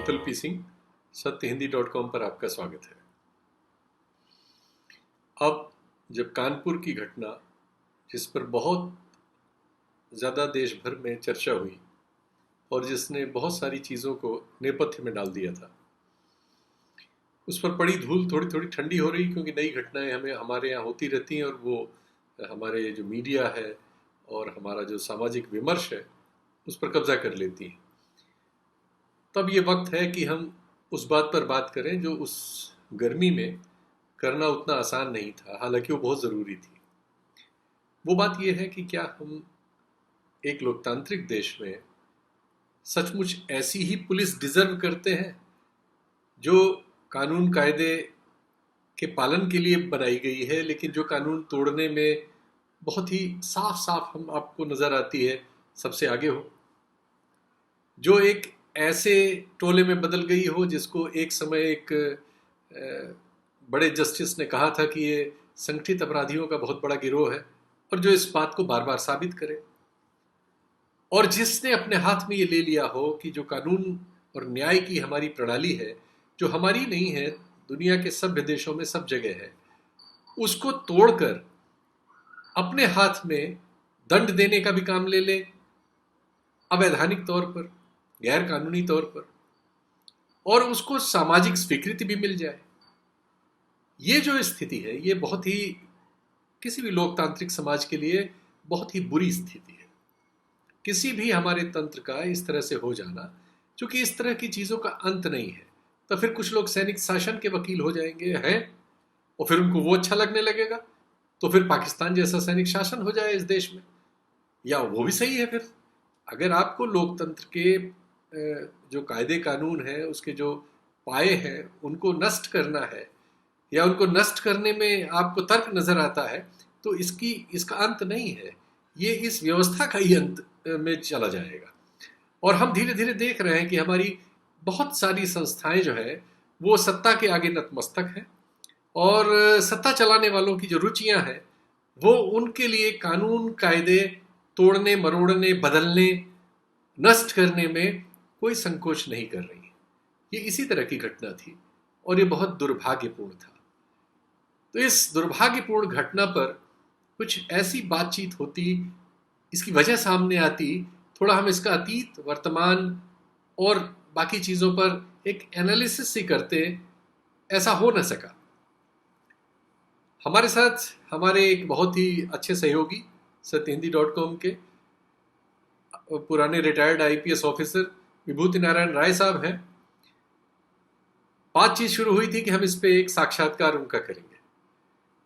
शीतल P Singh, सत्यहिंदी.com पर आपका स्वागत है। अब जब कानपुर की घटना, जिस पर बहुत ज़्यादा देश भर में चर्चा हुई और जिसने बहुत सारी चीज़ों को नेपथ्य में डाल दिया था, उस पर पड़ी धूल थोड़ी थोड़ी ठंडी हो रही, क्योंकि नई घटनाएं हमें हमारे यहाँ होती रहती हैं और वो हमारे जो मीडिया है और हमारा जो सामाजिक विमर्श है उस पर कब्जा कर लेती हैं। तब ये वक्त है कि हम उस बात पर बात करें जो उस गर्मी में करना उतना आसान नहीं था, हालांकि वो बहुत ज़रूरी थी। वो बात ये है कि क्या हम एक लोकतांत्रिक देश में सचमुच ऐसी ही पुलिस डिजर्व करते हैं जो कानून कायदे के पालन के लिए बनाई गई है, लेकिन जो कानून तोड़ने में बहुत ही साफ साफ हम आपको नज़र आती है सबसे आगे हो, जो एक ऐसे टोले में बदल गई हो जिसको एक समय एक बड़े जस्टिस ने कहा था कि ये संगठित अपराधियों का बहुत बड़ा गिरोह है, और जो इस बात को बार बार साबित करे, और जिसने अपने हाथ में ये ले लिया हो कि जो कानून और न्याय की हमारी प्रणाली है, जो हमारी नहीं है, दुनिया के सभ्य देशों में सब जगह है, उसको तोड़कर अपने हाथ में दंड देने का भी काम ले ले, अवैधानिक तौर पर, गैर कानूनी तौर पर, और उसको सामाजिक स्वीकृति भी मिल जाए। ये जो स्थिति है, ये बहुत ही किसी भी लोकतांत्रिक समाज के लिए बहुत ही बुरी स्थिति है। किसी भी हमारे तंत्र का इस तरह से हो जाना, क्योंकि इस तरह की चीज़ों का अंत नहीं है। तो फिर कुछ लोग सैनिक शासन के वकील हो जाएंगे हैं, और फिर उनको वो अच्छा लगने लगेगा, तो फिर पाकिस्तान जैसा सैनिक शासन हो जाए इस देश में, या वो भी सही है। फिर अगर आपको लोकतंत्र के जो कायदे कानून है, उसके जो पाए हैं, उनको नष्ट करना है, या उनको नष्ट करने में आपको तर्क नजर आता है, तो इसका अंत नहीं है, ये इस व्यवस्था का ही अंत में चला जाएगा। और हम धीरे धीरे देख रहे हैं कि हमारी बहुत सारी संस्थाएं जो है वो सत्ता के आगे नतमस्तक हैं, और सत्ता चलाने वालों की जो रुचियां हैं वो उनके लिए कानून कायदे तोड़ने, मरोड़ने, बदलने, नष्ट करने में कोई संकोच नहीं कर रही है। ये इसी तरह की घटना थी और ये बहुत दुर्भाग्यपूर्ण था। तो इस दुर्भाग्यपूर्ण घटना पर कुछ ऐसी बातचीत होती, इसकी वजह सामने आती, थोड़ा हम इसका अतीत, वर्तमान और बाकी चीज़ों पर एक एनालिसिस ही करते, ऐसा हो न सका। हमारे साथ हमारे एक बहुत ही अच्छे सहयोगी सत्यहिंदी.com के पुराने रिटायर्ड आईपीएस ऑफिसर विभूति नारायण राय साहब हैं। बातचीत शुरू हुई थी कि हम इस पे एक साक्षात्कार उनका करेंगे,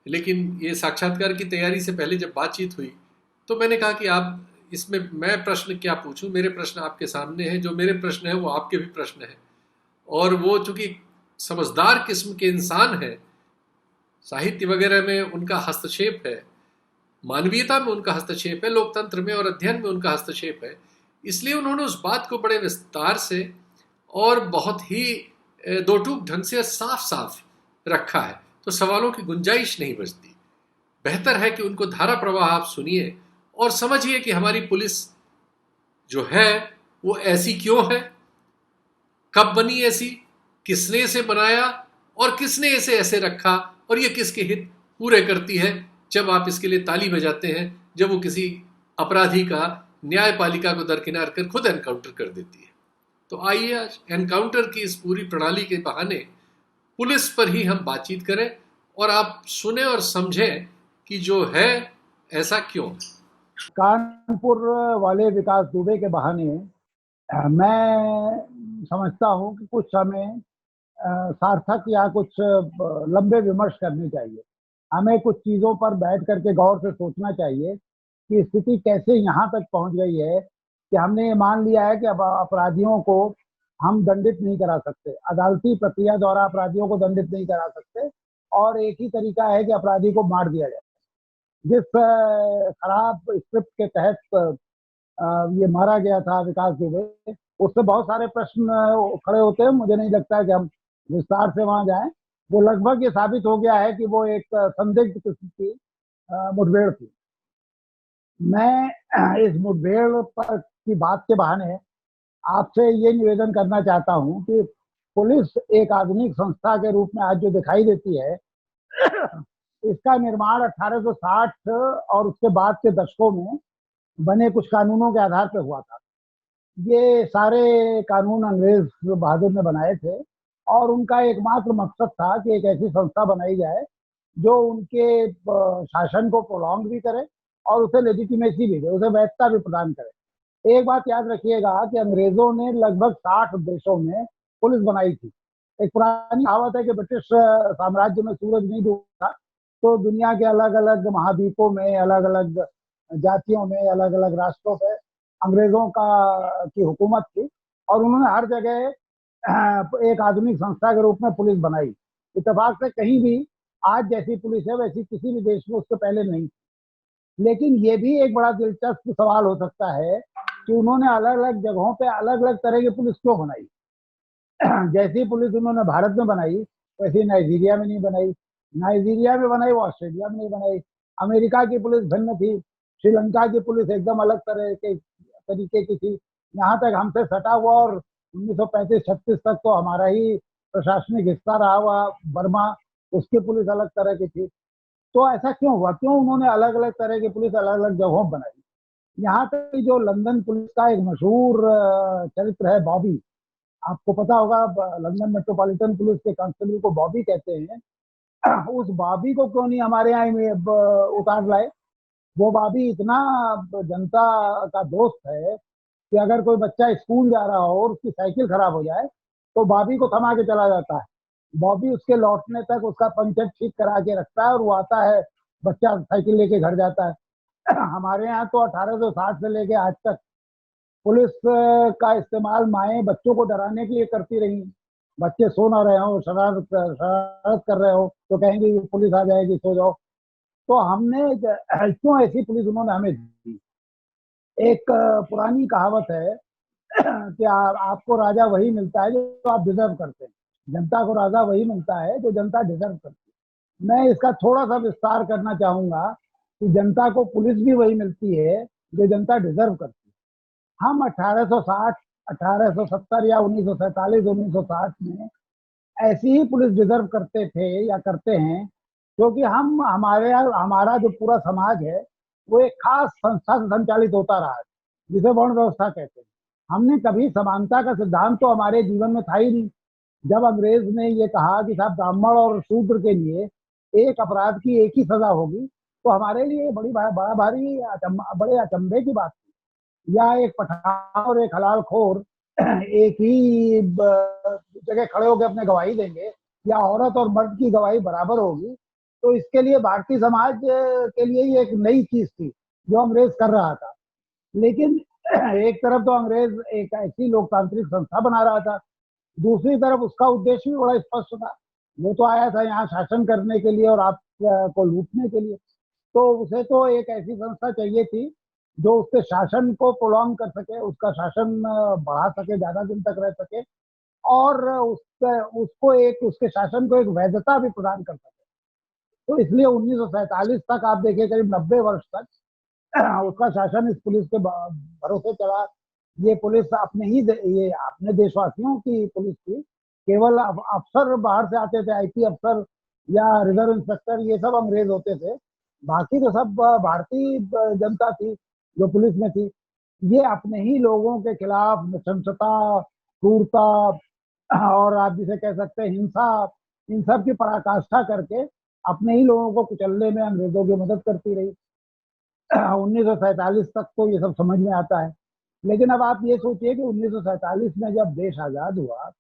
लेकिन ये साक्षात्कार की तैयारी से पहले जब बातचीत हुई तो मैंने कहा कि आप इसमें मैं प्रश्न क्या पूछूं, मेरे प्रश्न आपके सामने हैं, जो मेरे प्रश्न है वो आपके भी प्रश्न है, और वो चूंकि समझदार किस्म के इंसान हैं, साहित्य वगैरह में उनका हस्तक्षेप है, मानवीयता में उनका हस्तक्षेप है, लोकतंत्र में और अध्ययन में उनका हस्तक्षेप है, इसलिए उन्होंने उस बात को बड़े विस्तार से और बहुत ही दो टूक ढंग से साफ साफ रखा है, तो सवालों की गुंजाइश नहीं बचती। बेहतर है कि उनको धारा प्रवाह आप सुनिए और समझिए कि हमारी पुलिस जो है वो ऐसी क्यों है, कब बनी ऐसी, किसने इसे बनाया और किसने इसे ऐसे रखा, और ये किसके हित पूरे करती है जब आप इसके लिए ताली बजाते हैं, जब वो किसी अपराधी का न्यायपालिका को दरकिनार कर खुद एनकाउंटर कर देती है। तो आइए आज एनकाउंटर की इस पूरी प्रणाली के बहाने पुलिस पर ही हम बातचीत करें, और आप सुने और समझें कि जो है ऐसा क्यों। कानपुर वाले विकास दुबे के बहाने मैं समझता हूं कि कुछ हमें सार्थक या कुछ लंबे विमर्श करने चाहिए। हमें कुछ चीजों पर बैठ करके गौर से सोचना चाहिए कि स्थिति कैसे यहाँ तक पहुंच गई है कि हमने ये मान लिया है कि अब अपराधियों को हम दंडित नहीं करा सकते, अदालती प्रक्रिया द्वारा अपराधियों को दंडित नहीं करा सकते, और एक ही तरीका है कि अपराधी को मार दिया जाए। जिस खराब स्क्रिप्ट के तहत ये मारा गया था विकास दुबे, उससे बहुत सारे प्रश्न खड़े होते हैं। मुझे नहीं लगता है कि हम विस्तार से वहां जाएं। वो लगभग ये साबित हो गया है कि वो एक संदिग्ध किस्म की मुठभेड़ थी। मैं इस मुठभेड़ पर की बात के बहाने आपसे ये निवेदन करना चाहता हूँ कि पुलिस एक आधुनिक संस्था के रूप में आज जो दिखाई देती है, इसका निर्माण 1860 और उसके बाद के दशकों में बने कुछ कानूनों के आधार पर हुआ था। ये सारे कानून अंग्रेज बहादुर ने बनाए थे और उनका एकमात्र मकसद था कि एक ऐसी संस्था बनाई जाए जो उनके शासन को प्रोलॉन्ग भी करे और उसे लेजिटिमेसी भी दे, उसे वैधता भी प्रदान करे। एक बात याद रखिएगा कि अंग्रेजों ने लगभग 60 देशों में पुलिस बनाई थी। एक पुरानी कहावत है कि ब्रिटिश साम्राज्य में सूरज नहीं डूबता, तो दुनिया के अलग अलग महाद्वीपों में, अलग अलग जातियों में, अलग अलग राष्ट्रों पे अंग्रेजों का की हुकूमत थी और उन्होंने हर जगह एक आधुनिक संस्था के रूप में पुलिस बनाई। इत्तेफाक से कहीं भी आज जैसी पुलिस है वैसी किसी भी देश में उससे पहले नहीं। लेकिन ये भी एक बड़ा दिलचस्प सवाल हो सकता है कि उन्होंने अलग अलग जगहों पे अलग अलग तरह की पुलिस क्यों बनाई। जैसी पुलिस उन्होंने भारत में बनाई वैसी नाइजीरिया में नहीं बनाई, नाइजीरिया में बनाई वो ऑस्ट्रेलिया में नहीं बनाई। अमेरिका की पुलिस भिन्न थी, श्रीलंका की पुलिस एकदम अलग तरह के तरीके की थी। यहाँ तक हमसे सटा हुआ और 1935-36 तक तो हमारा ही प्रशासनिक हिस्सा रहा हुआ बर्मा, उसकी पुलिस अलग तरह की थी। तो ऐसा क्यों हुआ, क्यों उन्होंने अलग अलग तरह की पुलिस अलग अलग जगहों बनाई। यहाँ तक जो लंदन पुलिस का एक मशहूर चरित्र है बॉबी, आपको पता होगा लंदन मेट्रोपॉलिटन पुलिस के कांस्टेबल को बॉबी कहते हैं। उस बॉबी को क्यों नहीं हमारे यहाँ उतार लाए। वो बॉबी इतना जनता का दोस्त है कि अगर कोई बच्चा स्कूल जा रहा हो और उसकी साइकिल खराब हो जाए तो बॉबी को थमा के चला जाता है। बॉबी उसके लौटने तक उसका पंचर ठीक करा के रखता है और वो आता है, बच्चा साइकिल लेके घर जाता है। हमारे यहाँ तो 1860 से लेके आज तक पुलिस का इस्तेमाल माएँ बच्चों को डराने के लिए करती रही। बच्चे सो ना रहे हो, शरारत कर रहे हो तो कहेंगे पुलिस आ जाएगी, सो जाओ। तो हमने क्यों ऐसी पुलिस उन्होंने हमें दी। एक पुरानी कहावत है कि आपको राजा वही मिलता है जो आप डिजर्व करते हैं, जनता को राजा वही मिलता है जो जनता डिजर्व करती है। मैं इसका थोड़ा सा विस्तार करना चाहूंगा कि जनता को पुलिस भी वही मिलती है जो जनता डिजर्व करती है। हम 1860, 1870 या 1947, 1960 में ऐसी ही पुलिस डिजर्व करते थे या करते हैं, क्योंकि हम हमारा जो पूरा समाज है वो एक खास संस्था से संचालित होता रहा है जिसे वर्ण व्यवस्था कहते हैं। हमने कभी समानता का सिद्धांत तो हमारे जीवन में था ही नहीं। जब अंग्रेज ने ये कहा कि साहब ब्राह्मण और शूद्र के लिए एक अपराध की एक ही सजा होगी, तो हमारे लिए बड़ा भारी बड़े अचंभे की बात थी। या एक पठान और एक हलाल खोर एक ही जगह खड़े होकर अपने गवाही देंगे, या औरत और मर्द की गवाही बराबर होगी। तो इसके लिए भारतीय समाज के लिए ये एक नई चीज थी जो अंग्रेज कर रहा था। लेकिन एक तरफ तो अंग्रेज एक ऐसी लोकतांत्रिक संस्था बना रहा था, दूसरी तरफ उसका उद्देश्य भी बड़ा स्पष्ट था। वो तो आया था यहाँ शासन करने के लिए और आप को लूटने के लिए। तो उसे तो एक ऐसी संस्था चाहिए थी जो उसके शासन को प्रोलॉन्ग कर सके, उसका शासन बढ़ा सके, ज्यादा दिन तक रह सके और उसको एक उसके शासन को एक वैधता भी प्रदान कर सके। तो इसलिए 1947 तक आप देखिए करीब 90 वर्ष तक उसका शासन इस पुलिस के भरोसे चला। ये पुलिस ये अपने देशवासियों की पुलिस थी। केवल अफसर बाहर से आते थे, आईपी अफसर या रिजर्व इंस्पेक्टर, ये सब अंग्रेज होते थे। बाकी तो सब भारतीय जनता थी जो पुलिस में थी। ये अपने ही लोगों के खिलाफ नृशंसता, क्रूरता और आप जिसे कह सकते हैं हिंसा, इन सब की पराकाष्ठा करके अपने ही लोगों को कुचलने में अंग्रेजों की मदद करती रही। 1947 तक तो ये सब समझ में आता है। लेकिन अब आप ये सोचिए कि 1947 में जब देश आजाद हुआ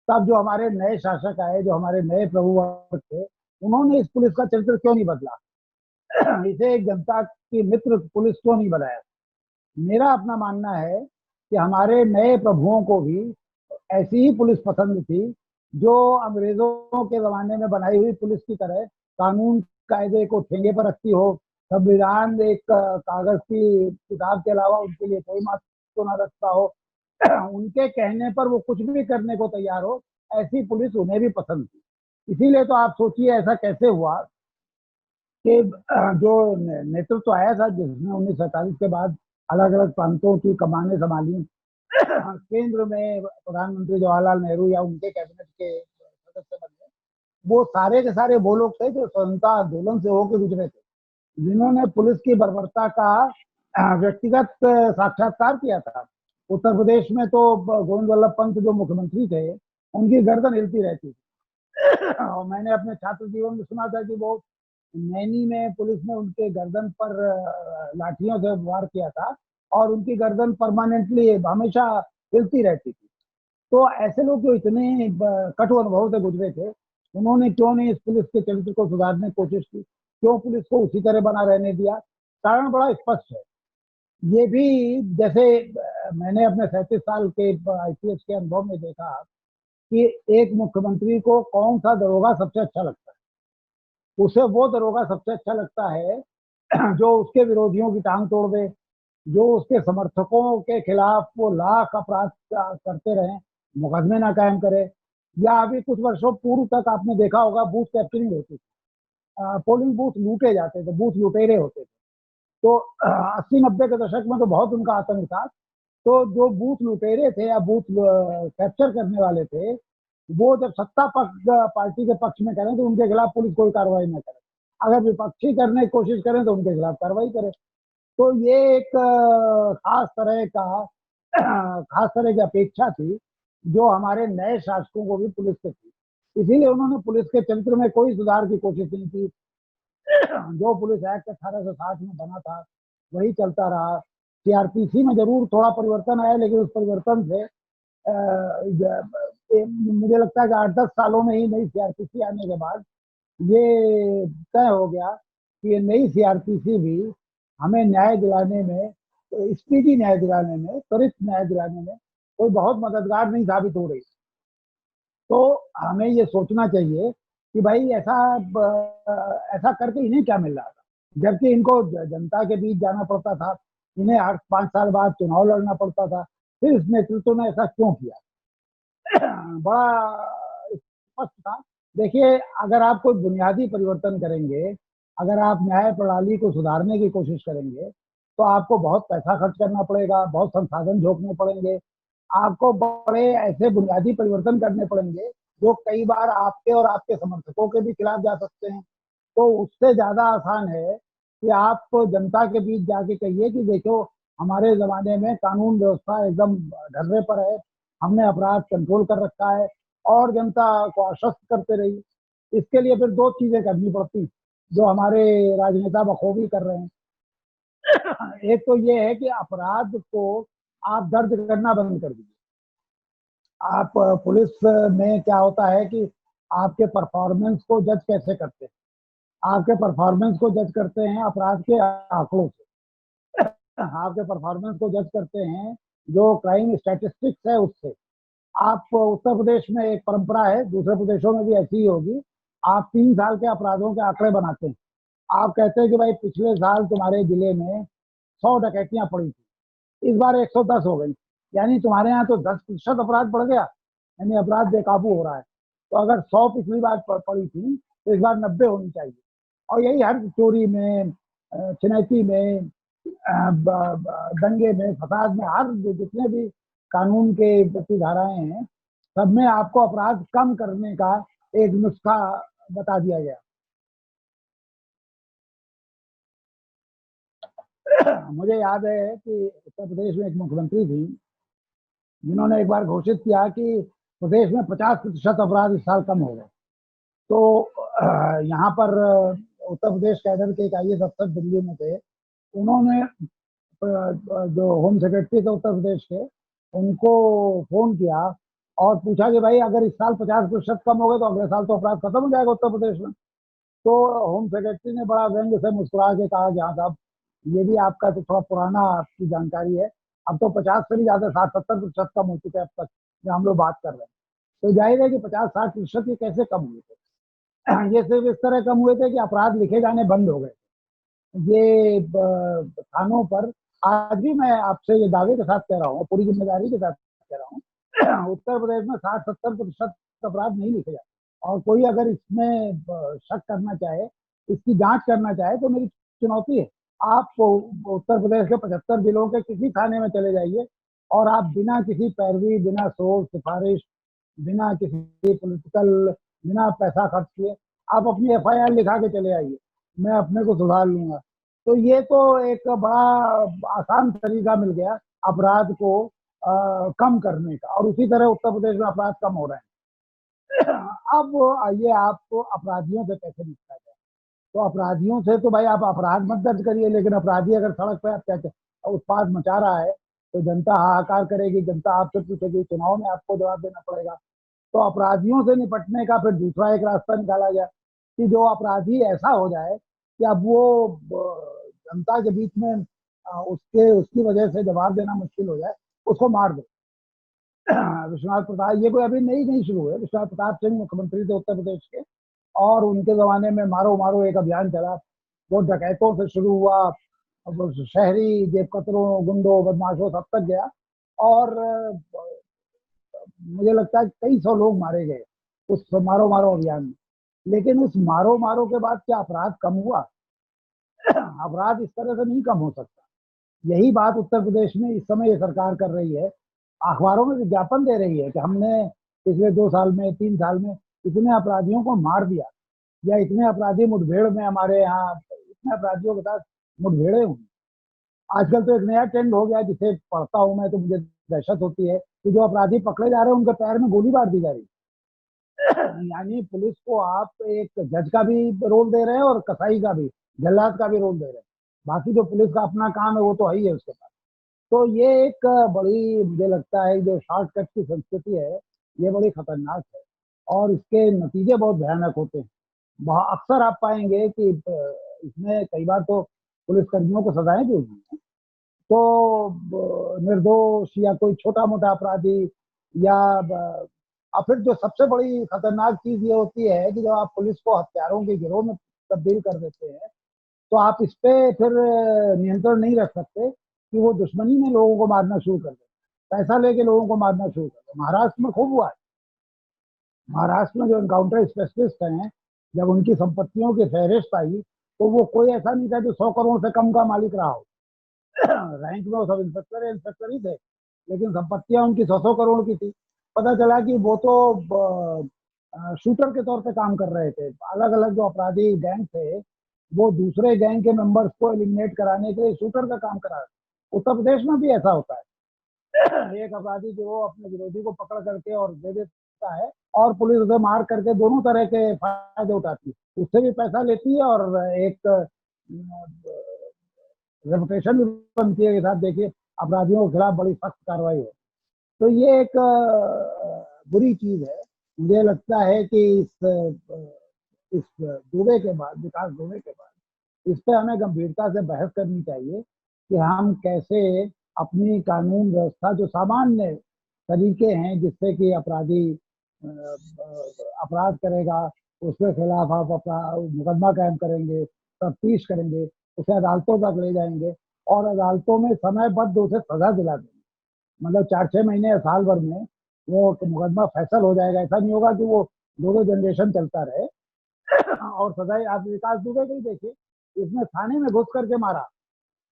तब जो हमारे नए शासक आए, जो हमारे नए प्रभुवर्ग थे, उन्होंने इस पुलिस का चरित्र क्यों नहीं बदला। इसे एक जनता की मित्र पुलिस क्यों नहीं बनाया। मेरा अपना मानना है कि हमारे नए प्रभुओं को भी ऐसी ही पुलिस पसंद थी जो अंग्रेजों के जमाने में बनाई हुई पुलिस की तरह कानून कायदे को ठेंगे पर रखती हो, संविधान एक कागज की किताब के अलावा उनके लिए कोई महत्व न रखता हो, उनके कहने पर वो कुछ भी करने को तैयार हो, ऐसी पुलिस उन्हें भी पसंद थी। इसीलिए तो आप सोचिए ऐसा कैसे हुआ कि जो नेतृत्व आया था जिसने 1947 के बाद अलग अलग प्रांतों की कमानें संभाली, केंद्र में प्रधानमंत्री जवाहरलाल नेहरू या उनके कैबिनेट के सदस्य बने, वो सारे के सारे वो लोग थे जो स्वतंत्रता आंदोलन से होकर गुजरे थे, जिन्होंने पुलिस की बर्बरता का व्यक्तिगत साक्षात्कार किया था। उत्तर प्रदेश में तो गोविंद वल्लभ पंत जो मुख्यमंत्री थे, उनकी गर्दन हिलती रहती थी। और मैंने अपने छात्र जीवन में सुना था कि वो नैनी में पुलिस ने उनके गर्दन पर लाठियों से वार किया था और उनकी गर्दन परमानेंटली हमेशा हिलती रहती थी। तो ऐसे लोग जो इतने कटु अनुभव से गुजरे थे, उन्होंने क्यों नहीं इस पुलिस के चरित्र को सुधारने की कोशिश की, क्यों पुलिस को उसी तरह बना रहने दिया? कारण बड़ा स्पष्ट है। ये भी जैसे मैंने अपने 37 साल के आईपीएस के अनुभव में देखा कि एक मुख्यमंत्री को कौन सा दरोगा सबसे अच्छा लगता है। उसे वो दरोगा सबसे अच्छा लगता है जो उसके विरोधियों की टांग तोड़ दे, जो उसके समर्थकों के खिलाफ वो लाख अपराध करते रहे, मुकदमे ना कायम करे। या अभी कुछ वर्षों पूर्व तक आपने देखा होगा बूथ कैप्चरिंग होती थी, पोलिंग बूथ लूटे जाते थे, बूथ लुटेरे होते थे। तो 80-90 के दशक में तो बहुत उनका आतंक था। तो जो बूथ लुटेरे थे या बूथ कैप्चर करने वाले थे, वो जब सत्ता पक्ष पार्टी के पक्ष में करें तो उनके खिलाफ पुलिस कोई कार्रवाई न करे, अगर विपक्षी करने की कोशिश करें तो उनके खिलाफ कार्रवाई करे। तो ये एक खास तरह की अपेक्षा थी जो हमारे नए शासकों को भी पुलिस से थी। इसीलिए उन्होंने पुलिस के चरित्र में कोई सुधार की कोशिश नहीं की। जो पुलिस एक्ट 1860 में बना था वही चलता रहा। सीआरपीसी में जरूर थोड़ा परिवर्तन आया, लेकिन उस परिवर्तन से मुझे लगता है कि 8-10 सालों में ही नई सीआरपीसी आने के बाद ये तय हो गया कि ये नई सीआरपीसी भी हमें न्याय दिलाने में, स्पीडी न्याय दिलाने में, त्वरित न्याय दिलाने में कोई बहुत मददगार नहीं साबित हो रही। तो हमें ये सोचना चाहिए कि भाई ऐसा करके इन्हें क्या मिल रहा था, जबकि इनको जनता के बीच जाना पड़ता था, इन्हें हर 5 साल बाद चुनाव लड़ना पड़ता था। फिर इस नेतृत्व ने ऐसा क्यों किया? बड़ा स्पष्ट था। देखिए, अगर आप कोई बुनियादी परिवर्तन करेंगे, अगर आप न्याय प्रणाली को सुधारने की कोशिश करेंगे, तो आपको बहुत पैसा खर्च करना पड़ेगा, बहुत संसाधन झोंकने पड़ेंगे, आपको बड़े ऐसे बुनियादी परिवर्तन करने पड़ेंगे जो कई बार आपके और आपके समर्थकों के भी खिलाफ जा सकते हैं। तो उससे ज्यादा आसान है कि आप जनता के बीच जाके कहिए कि देखो, हमारे जमाने में कानून व्यवस्था एकदम ढर्रे पर है, हमने अपराध कंट्रोल कर रखा है, और जनता को आश्वस्त करते रहिए। इसके लिए फिर दो चीजें करनी पड़ती जो हमारे राजनेता बखूबी कर रहे हैं। एक तो ये है कि अपराध को आप दर्ज करना बंद कर दीजिए। आप पुलिस में क्या होता है कि आपके परफॉर्मेंस को जज कैसे करते हैं? आपके परफॉर्मेंस को जज करते हैं अपराध के आंकड़ों से। आपके परफॉर्मेंस को जज करते हैं जो क्राइम स्टैटिस्टिक्स है उससे। आप उत्तर प्रदेश में एक परंपरा है, दूसरे प्रदेशों में भी ऐसी ही होगी, आप 3 साल के अपराधों के आंकड़े बनाते हैं। आप कहते हैं कि भाई पिछले साल तुम्हारे जिले में 100 डकैतियां पड़ी थी, इस बार 110 हो गई, यानी तुम्हारे यहाँ तो 10% अपराध बढ़ गया, यानी अपराध बेकाबू हो रहा है। तो अगर 100 पिछली बार पड़ी थी तो इस बार 90 होनी चाहिए। और यही हर चोरी में, चिनैती में, दंगे में, फसाद में, हर जितने भी कानून के प्रति धाराएं हैं, सब में आपको अपराध कम करने का एक नुस्खा बता दिया गया। मुझे याद है कि उत्तर प्रदेश में एक मुख्यमंत्री थी जिन्होंने एक बार घोषित किया कि प्रदेश में 50% अपराध इस साल कम हो गए। तो यहाँ पर उत्तर प्रदेश कैडर के एक आईएएस अफसर दिल्ली में थे, उन्होंने जो होम सेक्रेटरी थे उत्तर प्रदेश के, उनको फोन किया और पूछा कि भाई अगर इस साल 50% कम हो गए तो अगले साल तो अपराध खत्म हो जाएगा उत्तर प्रदेश में। तो होम सेक्रेटरी ने बड़ा व्यंग से मुस्कुरा के कहा कि हाँ साहब, ये भी आपका तो थोड़ा पुराना आपकी जानकारी है, अब तो 50 से भी ज्यादा 60-70% कम हो चुके हैं अब तक जो हम लोग बात कर रहे हैं। तो जाहिर है कि 50-60% ये कैसे कम हुए थे? ये सिर्फ इस तरह कम हुए थे कि अपराध लिखे जाने बंद हो गए। ये थानों पर आज भी मैं आपसे ये दावे के साथ कह रहा हूँ, पूरी जिम्मेदारी के साथ कह रहा हूँ, उत्तर प्रदेश में 60-70% अपराध नहीं लिखे जाते। और कोई अगर इसमें शक करना चाहे, इसकी जांच करना चाहे, तो मेरी चुनौती है, आप उत्तर प्रदेश के 75 जिलों के किसी थाने में चले जाइए, और आप बिना किसी पैरवी, बिना सोच सिफारिश, बिना किसी पॉलिटिकल, बिना पैसा खर्च किए आप अपनी एफआईआर लिखा के चले आइए, मैं अपने को सुधार लूंगा। तो ये तो एक बड़ा आसान तरीका मिल गया अपराध को कम करने का, और उसी तरह उत्तर प्रदेश में अपराध कम हो रहे हैं। अब आइए आपको अपराधियों से कैसे निपटा जाए। तो अपराधियों से तो भाई आप अपराध मत दर्ज करिए, लेकिन अपराधी अगर सड़क पर अत्याचार उत्पाद मचा रहा है तो जनता हाहाकार करेगी, जनता आपसे पूछेगी, चुनाव में आपको जवाब देना पड़ेगा। तो अपराधियों से निपटने का फिर दूसरा एक रास्ता निकाला गया कि जो अपराधी ऐसा हो जाए कि अब वो जनता के बीच में उसकी वजह से जवाब देना मुश्किल हो जाए, उसको मार दो। विश्वनाथ प्रताप, ये कोई अभी नहीं शुरू है, विश्वनाथ प्रताप सिंह मुख्यमंत्री थे उत्तर प्रदेश के, और उनके जमाने में मारो मारो एक अभियान चला। वो डकैतों से शुरू हुआ, शहरी जेब कतरों, गुंडों, बदमाशों सब तक गया, और मुझे लगता है कई सौ लोग मारे गए उस मारो मारो अभियान में। लेकिन उस मारो मारो के बाद क्या अपराध कम हुआ? अपराध इस तरह से नहीं कम हो सकता। यही बात उत्तर प्रदेश में इस समय ये सरकार कर रही है, अखबारों में विज्ञापन दे रही है कि हमने पिछले 2 साल में, 3 साल में इतने अपराधियों को मार दिया, या इतने अपराधी मुठभेड़ में, हमारे यहाँ इतने अपराधियों के साथ मुठभेड़े हुई। आजकल तो एक नया ट्रेंड हो गया जिसे पढ़ता हूं मैं तो मुझे दहशत होती है कि जो अपराधी पकड़े जा रहे हैं उनके पैर में गोली मार दी जा रही है। यानी पुलिस को आप एक जज का भी रोल दे रहे हैं और कसाई का भी, जल्लाद का भी रोल दे रहे हैं। बाकी जो पुलिस का अपना काम है वो तो है ही है उसके पास। तो ये एक बड़ी, मुझे लगता है जो शॉर्टकट की संस्कृति है ये बड़ी खतरनाक है, और इसके नतीजे बहुत भयानक होते हैं। अक्सर आप पाएंगे कि इसमें कई बार तो पुलिसकर्मियों को सजाएं भी हुई हैं। तो निर्दोष या कोई छोटा मोटा अपराधी, या और फिर जो सबसे बड़ी खतरनाक चीज ये होती है कि जब आप पुलिस को हत्यारों के गिरोह में तब्दील कर देते हैं तो आप इस पे फिर नियंत्रण नहीं रख सकते कि वो दुश्मनी में लोगों को मारना शुरू कर दे, पैसा लेके लोगों को मारना शुरू कर दे। महाराष्ट्र में खूब हुआ है। महाराष्ट्र में जो एनकाउंटर स्पेशलिस्ट हैं, जब उनकी संपत्तियों की फहरिस्त आई तो वो कोई ऐसा नहीं था जो 100 करोड़ से कम का मालिक रहा हो। रैंक में वो सब इंस्पेक्टर ही थे, लेकिन संपत्तियां उनकी 100 करोड़ की थी। पता चला कि वो तो शूटर के तौर पे काम कर रहे थे। अलग अलग जो अपराधी गैंग थे वो दूसरे गैंग के मेंबर्स को एलिमिनेट कराने के लिए शूटर का काम करा रहे। उत्तर प्रदेश में भी ऐसा होता है। एक अपराधी जो अपने विरोधी को पकड़ करके और दे देता है, और पुलिस उसे मार करके दोनों तरह के फायदे उठाती है, उससे भी पैसा लेती है और एक रेपुटेशन भी बनती है कि साथ देखिए अपराधियों के खिलाफ बड़ी सख्त कार्रवाई है। तो ये एक बुरी चीज है। मुझे लगता है कि इस दुबे के बाद, विकास दुबे के बाद, इस पे हमें गंभीरता से बहस करनी चाहिए कि हम कैसे अपनी कानून व्यवस्था, जो सामान्य तरीके हैं जिससे कि अपराधी अपराध करेगा उसके खिलाफ आप मुकदमा कायम करेंगे, तफ्तीश करेंगे, उसे अदालतों तक ले जाएंगे और अदालतों में समयबद्ध उसे सजा दिला देंगे। मतलब 4-6 महीने या साल भर में वो मुकदमा फैसल हो जाएगा। ऐसा नहीं होगा कि वो 2 जनरेशन चलता रहे। और सजाए, आप विकास दुबे को ही देखिए, इसने थाने में घुस करके मारा,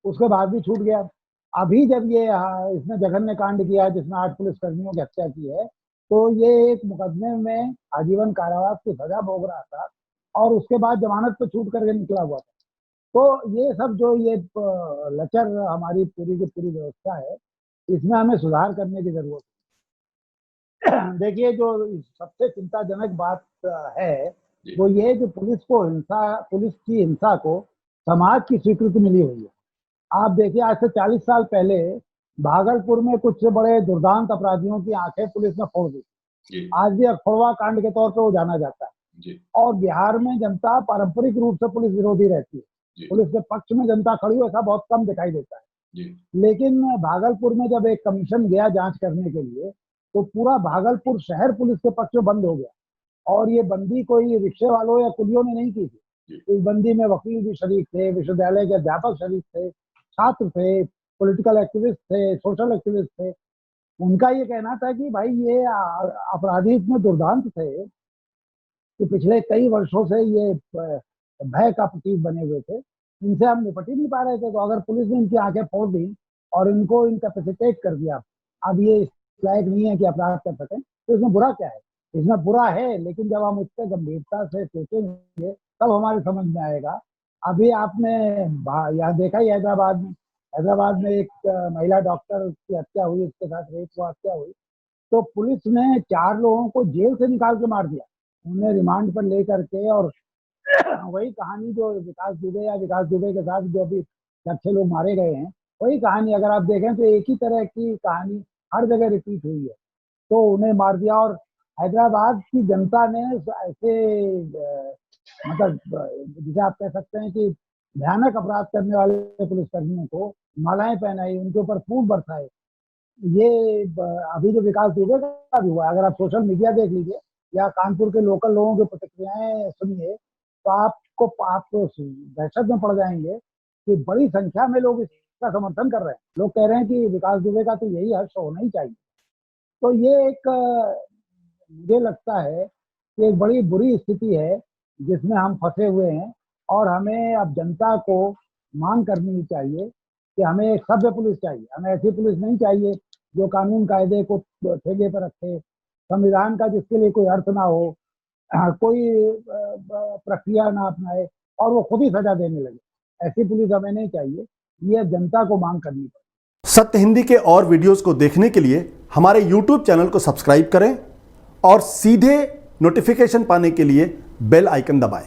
उसके बाद भी छूट गया। अभी जब ये इसने जघन्य कांड किया जिसमें 8 पुलिसकर्मियों की हत्या की है, तो ये एक मुकदमे में आजीवन कारावास की सजा भोग रहा था और उसके बाद जमानत पर छूट करके निकला हुआ था। तो ये सब जो ये लचर हमारी पूरी की पूरी व्यवस्था है, इसमें हमें सुधार करने की जरूरत है। देखिए जो सबसे चिंताजनक बात है वो ये जो पुलिस की हिंसा को समाज की स्वीकृति मिली हुई है। आप देखिए आज से 40 साल पहले भागलपुर में कुछ बड़े दुर्दांत अपराधियों की आंखें पुलिस ने फोड़ दी। आज भी अखोड़वा कांड के तौर पर वो जाना जाता है। और बिहार में जनता पारंपरिक रूप से पुलिस विरोधी रहती है, पुलिस के पक्ष में जनता खड़ी हो ऐसा बहुत कम दिखाई देता है। लेकिन भागलपुर में जब एक कमीशन गया जांच करने के लिए तो पूरा भागलपुर शहर पुलिस के पक्ष में बंद हो गया। और ये बंदी कोई रिक्शे वालों या कुलियों ने नहीं की थी। इस बंदी में वकील भी शरीक थे, विश्वविद्यालय के अध्यापक शरीक थे, छात्र थे, पॉलिटिकल एक्टिविस्ट थे, सोशल एक्टिविस्ट थे। उनका ये कहना था कि भाई ये अपराधी इतने दुर्दांत थे कि पिछले कई वर्षों से ये भय का प्रतीक बने हुए थे, इनसे हम निपट ही नहीं पा रहे थे। तो अगर पुलिस ने इनकी आंखें फोड़ दी और इनको इनकैपेसिटेट कर दिया अब ये इस लायक नहीं है कि अपराध कर सकें, तो इसमें बुरा क्या है? इसमें बुरा है, लेकिन जब हम उस पर गंभीरता से सोचेंगे तब हमारे समझ में आएगा। अभी आपने यहाँ देखा ही हैदराबाद में एक महिला डॉक्टर की हत्या हुई, उसके साथ रेप हुआ, हत्या हुई, तो पुलिस ने 4 लोगों को जेल से निकाल के मार दिया, उन्हें रिमांड पर लेकर के। और वही कहानी जो विकास दुबे के साथ जो अभी 6 लोग मारे गए हैं, वही कहानी अगर आप देखें तो एक ही तरह की कहानी हर जगह रिपीट हुई है। तो उन्हें मार दिया, और हैदराबाद की जनता ने ऐसे मतलब जिसे आप कह सकते हैं कि भयानक अपराध करने वाले पुलिसकर्मियों को मालाएं पहनाई, उनके ऊपर फूल बरसाए। ये अभी जो विकास दुबे का भी हुआ, अगर आप सोशल मीडिया देख लीजिए या कानपुर के लोकल लोगों की प्रतिक्रियाएं सुनिए, तो आप दहशत में पड़ जाएंगे कि बड़ी संख्या में लोग इसका समर्थन कर रहे हैं। लोग कह रहे हैं कि विकास दुबे का तो यही हर्ष होना ही चाहिए। तो ये एक मुझे लगता है कि एक बड़ी बुरी स्थिति है जिसमें हम फंसे हुए हैं, और हमें अब जनता को मांग करनी चाहिए कि हमें एक सभ्य पुलिस चाहिए। हमें ऐसी पुलिस नहीं चाहिए जो कानून कायदे को ठेके पर रखे, संविधान का जिसके लिए कोई अर्थ ना हो, कोई प्रक्रिया ना अपनाए और वो खुद ही सजा देने लगे। ऐसी पुलिस हमें नहीं चाहिए, ये जनता को मांग करनी पड़ेगी। सत्य हिंदी के और वीडियोस को देखने के लिए हमारे YouTube चैनल को सब्सक्राइब करें और सीधे नोटिफिकेशन पाने के लिए बेल आइकन दबाएं।